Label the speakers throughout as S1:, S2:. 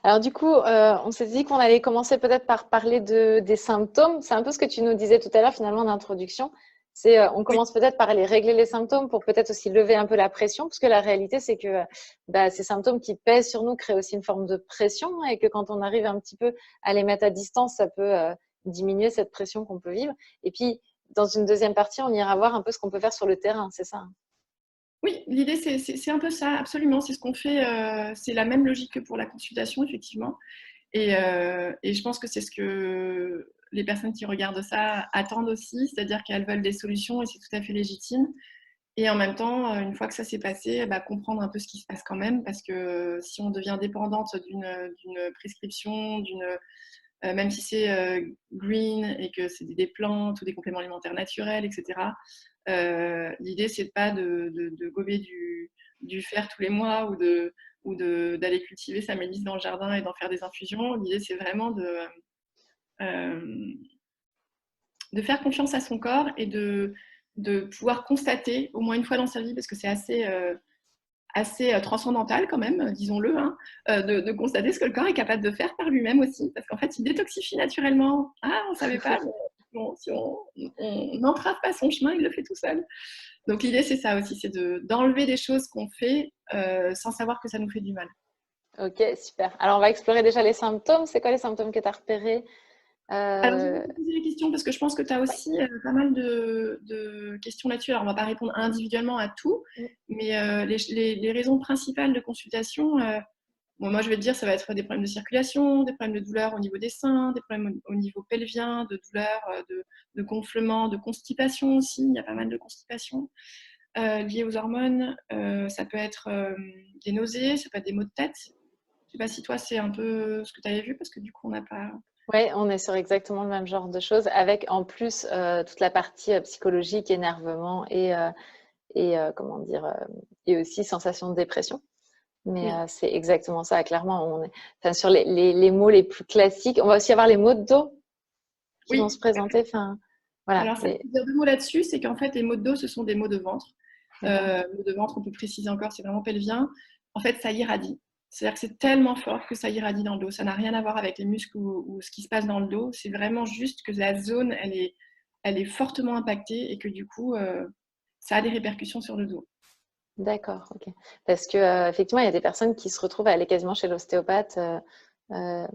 S1: Alors du coup, on s'est dit qu'on allait commencer peut-être par parler des symptômes. C'est un peu ce que tu nous disais tout à l'heure finalement en introduction. C'est, on
S2: Oui,
S1: commence peut-être par aller régler les symptômes pour peut-être aussi lever un peu la pression, parce que la réalité c'est que ces symptômes qui pèsent sur nous créent aussi une forme de pression et que quand on arrive un petit peu à les mettre à distance, ça peut diminuer cette pression qu'on peut vivre. Et puis dans une deuxième partie, on ira voir un peu ce qu'on peut faire sur le terrain, c'est ça, hein?
S2: oui, l'idée, c'est un peu ça, absolument. C'est ce qu'on fait, c'est la même logique que pour la consultation, effectivement. Et je pense que c'est ce que les personnes qui regardent ça attendent aussi, c'est-à-dire qu'elles veulent des solutions et c'est tout à fait légitime. Et en même temps, une fois que ça s'est passé, bah, comprendre un peu ce qui se passe quand même, parce que si on devient dépendante d'une prescription, même si c'est green et que c'est des plantes ou des compléments alimentaires naturels, etc., l'idée, c'est pas de gober du fer tous les mois d'aller cultiver sa mélisse dans le jardin et d'en faire des infusions. L'idée, c'est vraiment euh, de faire confiance à son corps et de pouvoir constater au moins une fois dans sa vie, parce que c'est assez transcendantal quand même, disons-le, hein, de constater ce que le corps est capable de faire par lui-même aussi, parce qu'en fait, il détoxifie naturellement. Ah, on ne savait pas, mais bon, si on n'entrave pas son chemin, il le fait tout seul. Donc l'idée, c'est ça aussi, c'est d'enlever des choses qu'on fait sans savoir que ça nous fait du mal.
S1: Ok, super. Alors on va explorer déjà les symptômes. C'est quoi les symptômes que tu as repérés?
S2: Alors, je vais
S1: Euh,
S2: te poser la question parce que je pense que tu as
S1: ouais.
S2: aussi pas mal de questions là-dessus. Alors, on ne va pas répondre individuellement à tout, mais les raisons principales de consultation, bon, moi, je vais te dire, ça va être des problèmes de circulation, des problèmes de douleur au niveau des seins, des problèmes au niveau pelvien, de douleur, de gonflement, de constipation aussi. Il y a pas mal de constipation liées aux hormones. Ça peut être des nausées, ça peut être des maux de tête. Je ne sais pas si toi, c'est un peu ce que tu avais vu, parce que du coup, on n'a pas.
S1: Ouais, on est sur exactement le même genre de choses, avec en plus toute la partie psychologique, énervement et comment dire, et aussi sensation de dépression. Mais
S2: Oui,
S1: c'est exactement ça. Clairement, on est enfin, sur les mots les plus classiques. On va aussi avoir les mots de dos qui vont se
S2: oui.
S1: présenter. Enfin, voilà.
S2: Alors, ça, je peux dire deux mots là-dessus, c'est qu'en fait, les maux de dos, ce sont des maux de ventre.
S1: D'accord.
S2: Maux de ventre, on peut préciser encore, c'est vraiment pelvien. En fait, ça irradie. C'est-à-dire que c'est tellement fort que ça irradie dans le dos. Ça n'a rien à voir avec les muscles ou ce qui se passe dans le dos. C'est vraiment juste que la zone, elle est fortement impactée et que du coup, ça a des répercussions sur le dos.
S1: D'accord, ok. Parce que effectivement, il y a des personnes qui se retrouvent à aller quasiment chez l'ostéopathe dans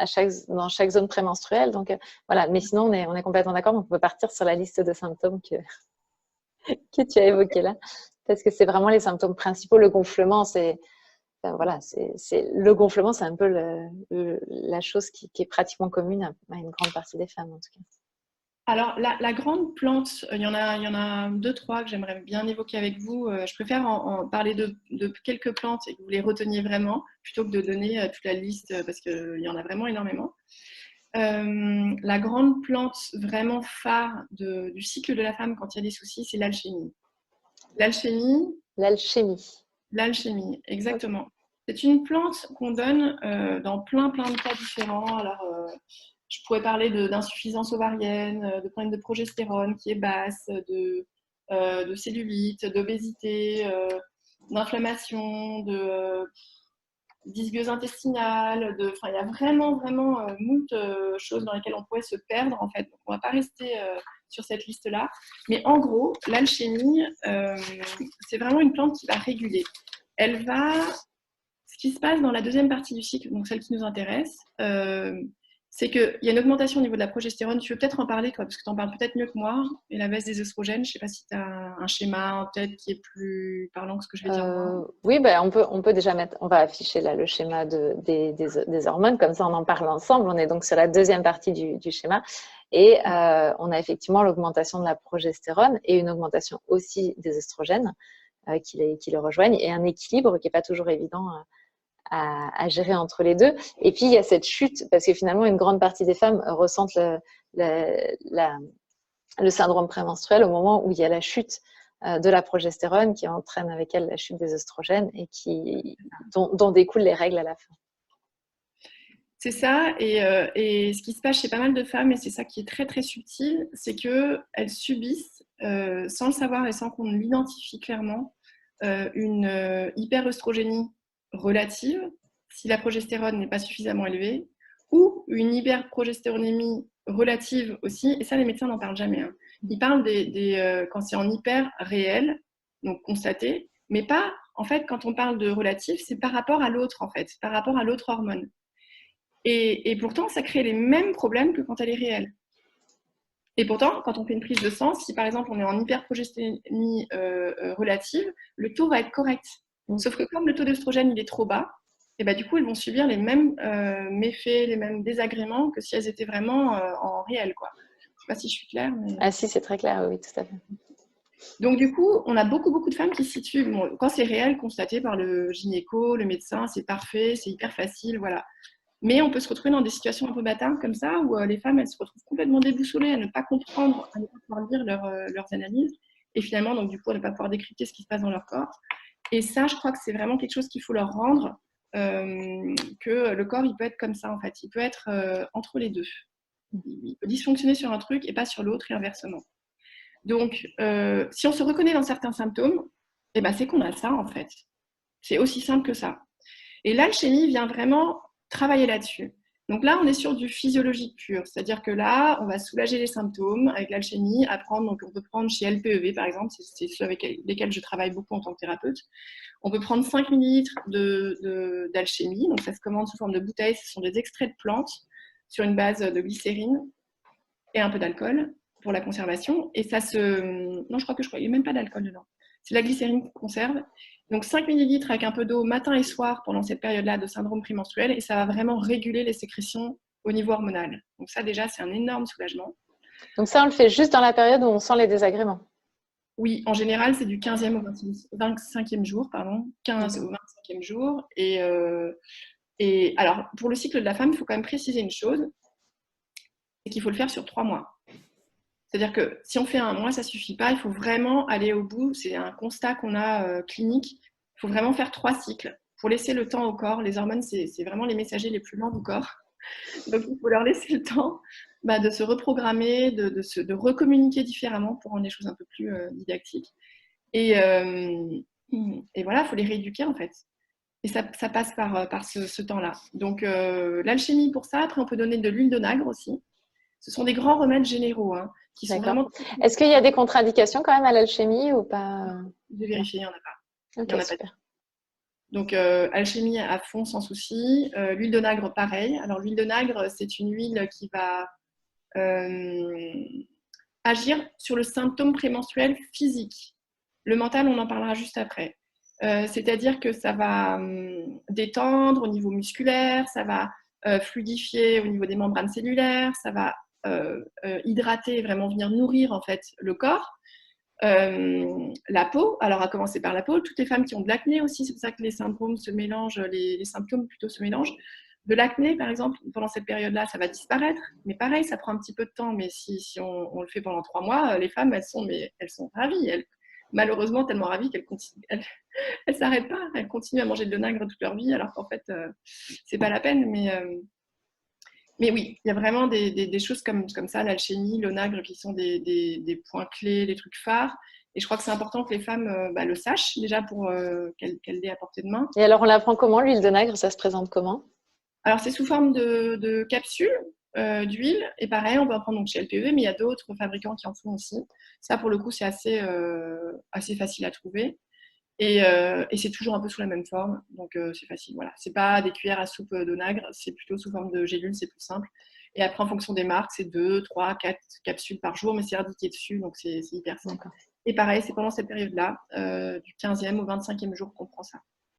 S1: chaque zone prémenstruelle. Donc voilà. Mais sinon, on est complètement d'accord. Donc on peut partir sur la liste de symptômes que tu as évoqués là, parce que c'est vraiment les symptômes principaux. Le gonflement, enfin, voilà, le gonflement, c'est un peu la chose qui est pratiquement commune à une grande partie des femmes en tout cas.
S2: Alors, la grande plante, il y en a deux, trois que j'aimerais bien évoquer avec vous. Je préfère en parler de quelques plantes et que vous les reteniez vraiment, plutôt que de donner toute la liste, parce qu'il y en a vraiment énormément. La grande plante vraiment phare du cycle de la femme quand il y a des soucis, c'est l'alchimie. L'alchimie,
S1: L'alchimie.
S2: l'alchimie,
S1: Ok.
S2: exactement. C'est une plante qu'on donne dans plein, plein de cas différents. Alors, je pourrais parler d'insuffisance ovarienne, de problème de progestérone qui est basse, de cellulite, d'obésité, d'inflammation, de dysbiose intestinale, enfin, il y a vraiment, vraiment moult choses dans lesquelles on pourrait se perdre, en fait. Donc, on ne va pas rester sur cette liste-là. Mais en gros, l'alchimie, c'est vraiment une plante qui va réguler. Elle va Ce qui se passe dans la deuxième partie du cycle, donc celle qui nous intéresse, c'est qu'il y a une augmentation au niveau de la progestérone. Tu veux peut-être en parler, toi, parce que tu en parles peut-être mieux que moi. Et la baisse des œstrogènes, je ne sais pas si tu as un schéma en tête qui est plus parlant que ce que je vais dire moi.
S1: Oui, on peut déjà on va afficher là le schéma des hormones, comme ça on en parle ensemble. On est donc sur la deuxième partie du schéma. Et on a effectivement l'augmentation de la progestérone et une augmentation aussi des oestrogènes qui le rejoignent et un équilibre qui n'est pas toujours évident à gérer entre les deux. Et puis il y a cette chute, parce que finalement une grande partie des femmes ressentent le syndrome prémenstruel au moment où il y a la chute de la progestérone qui entraîne avec elle la chute des oestrogènes et dont découlent les règles à la fin.
S2: C'est ça, et ce qui se passe chez pas mal de femmes, et c'est ça qui est très très subtil, c'est qu'elles subissent, sans le savoir et sans qu'on l'identifie clairement, une hyperœstrogénie relative, si la progestérone n'est pas suffisamment élevée, ou une hyperprogestéronémie relative aussi, et ça les médecins n'en parlent jamais. Hein. Ils parlent quand c'est en hyper réel, donc constaté, mais pas, en fait, quand on parle de relatif, c'est par rapport à l'autre, en fait, par rapport à l'autre hormone. Et pourtant, ça crée les mêmes problèmes que quand elle est réelle. Et pourtant, quand on fait une prise de sang, si par exemple on est en hyperprogestéronémie relative, le taux va être correct. Sauf que comme le taux d'œstrogène il est trop bas, et bah, du coup, elles vont subir les mêmes méfaits, les mêmes désagréments que si elles étaient vraiment en réel, quoi. Je ne sais pas si je suis claire. Mais...
S1: Ah si, c'est très clair, oui, tout à fait.
S2: Donc du coup, on a beaucoup de femmes qui se situent, bon, quand c'est réel, constaté par le gynéco, le médecin, c'est parfait, c'est hyper facile, voilà. Mais on peut se retrouver dans des situations un peu bâtardes comme ça, où les femmes, elles se retrouvent complètement déboussolées, à ne pas comprendre, à ne pas pouvoir lire leurs analyses, et finalement, donc du coup, à ne pas pouvoir décrypter ce qui se passe dans leur corps. Et ça, je crois que c'est vraiment quelque chose qu'il faut leur rendre, que le corps, il peut être comme ça, en fait. Il peut être entre les deux. Il peut dysfonctionner sur un truc et pas sur l'autre, et inversement. Donc, si on se reconnaît dans certains symptômes, eh ben, c'est qu'on a ça, en fait. C'est aussi simple que ça. Et l'alchimie vient vraiment travailler là-dessus. Donc là, on est sur du physiologique pur, c'est-à-dire que là, on va soulager les symptômes avec l'alchimie, apprendre, donc on peut prendre chez LPEV par exemple, c'est ceux avec lesquels je travaille beaucoup en tant que thérapeute, on peut prendre 5 ml d'alchimie, donc ça se commande sous forme de bouteilles, ce sont des extraits de plantes sur une base de glycérine et un peu d'alcool pour la conservation, et ça se... Non, je crois il n'y a même pas d'alcool dedans. C'est la glycérine qui conserve. Donc 5 ml avec un peu d'eau matin et soir pendant cette période-là de syndrome prémenstruel, et ça va vraiment réguler les sécrétions au niveau hormonal. Donc ça déjà, c'est un énorme soulagement.
S1: Donc ça, on le fait juste dans la période où on sent les désagréments.
S2: Oui, en général, c'est du 15e au 25e jour, 15 au 25e jour. Et alors, pour le cycle de la femme, il faut quand même préciser une chose, c'est qu'il faut le faire sur 3 mois. C'est-à-dire que si on fait 1 mois, ça ne suffit pas. Il faut vraiment aller au bout. C'est un constat qu'on a clinique. Il faut vraiment faire 3 cycles pour laisser le temps au corps. Les hormones, c'est vraiment les messagers les plus lents du corps. Donc, il faut leur laisser le temps de se reprogrammer, de recommuniquer différemment pour rendre les choses un peu plus didactiques. Et voilà, il faut les rééduquer en fait. Et ça passe par ce temps-là. Donc, l'alchimie pour ça. Après, on peut donner de l'huile de nagre aussi. Ce sont des grands remèdes généraux qui sont vraiment...
S1: Est-ce qu'il y a des contre-indications quand même à l'alchimie ou pas?
S2: Je vais vérifier, il n'y en a pas.
S1: Ok, super.
S2: Pas. Donc, alchimie à fond, sans souci. L'huile de nagre, pareil. Alors, l'huile de nagre, c'est une huile qui va agir sur le symptôme prémenstruel physique. Le mental, on en parlera juste après. C'est-à-dire que ça va détendre au niveau musculaire, ça va fluidifier au niveau des membranes cellulaires, ça va hydrater, vraiment venir nourrir en fait le corps. La peau, alors à commencer par la peau, toutes les femmes qui ont de l'acné aussi, c'est pour ça que les syndromes se mélangent, les symptômes plutôt se mélangent. De l'acné, par exemple, pendant cette période-là, ça va disparaître, mais pareil, ça prend un petit peu de temps, mais si on le fait pendant 3 mois, les femmes, elles sont ravies, malheureusement tellement ravies qu'elles ne s'arrêtent pas, elles continuent à manger de l'onagre toute leur vie, alors qu'en fait, c'est pas la peine, mais oui, il y a vraiment des choses comme ça, l'alchimie, l'onagre, qui sont des points clés, des trucs phares. Et je crois que c'est important que les femmes le sachent, déjà pour qu'elles l'aient à portée de main.
S1: Et alors, on l'apprend comment, l'huile de nagre? Ça se présente comment?
S2: Alors, c'est sous forme de capsules d'huile. Et pareil, on peut en prendre donc, chez LPEV, mais il y a d'autres fabricants qui en font aussi. Ça, pour le coup, c'est assez facile à trouver. Et c'est toujours un peu sous la même forme, donc c'est facile. Voilà. C'est pas des cuillères à soupe d'onagre, c'est plutôt sous forme de gélules, c'est plus simple. Et après, en fonction des marques, c'est 2, 3, 4 capsules par jour, mais c'est indiqué dessus, donc c'est hyper simple. Et pareil, c'est pendant cette période-là, du 15e au 25e jour qu'on prend ça.